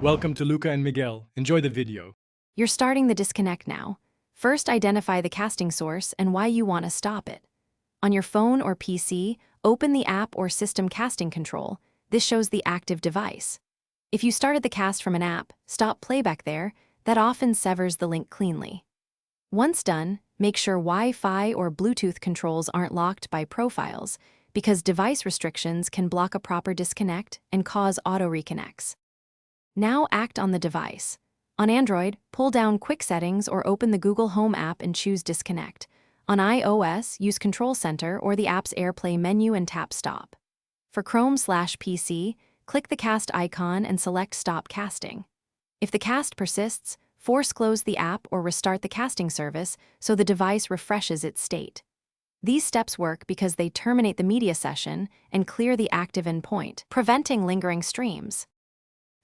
Welcome to Luca and Miguel. Enjoy the video. You're starting the disconnect now. First, identify the casting source and why you want to stop it. On your phone or PC, open the app or system casting control. This shows the active device. If you started the cast from an app, stop playback there. That often severs the link cleanly. Once done, make sure Wi-Fi or Bluetooth controls aren't locked by profiles, because device restrictions can block a proper disconnect and cause auto-reconnects. Now act on the device. On Android, pull down Quick Settings or open the Google Home app and choose Disconnect. On iOS, use Control Center or the app's AirPlay menu and tap Stop. For Chrome/PC, click the cast icon and select Stop Casting. If the cast persists, force close the app or restart the casting service so the device refreshes its state. These steps work because they terminate the media session and clear the active endpoint, preventing lingering streams.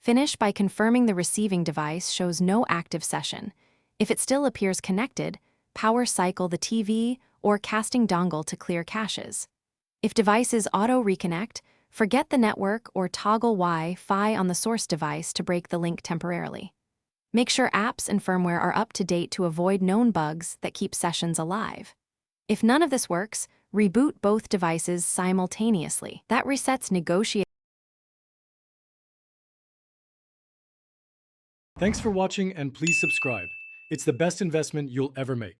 Finish by confirming the receiving device shows no active session. If it still appears connected, power cycle the TV or casting dongle to clear caches. If devices auto-reconnect, forget the network or toggle Wi-Fi on the source device to break the link temporarily. Make sure apps and firmware are up to date to avoid known bugs that keep sessions alive. If none of this works, reboot both devices simultaneously. That resets negotiation. Thanks for watching and please subscribe. It's the best investment you'll ever make.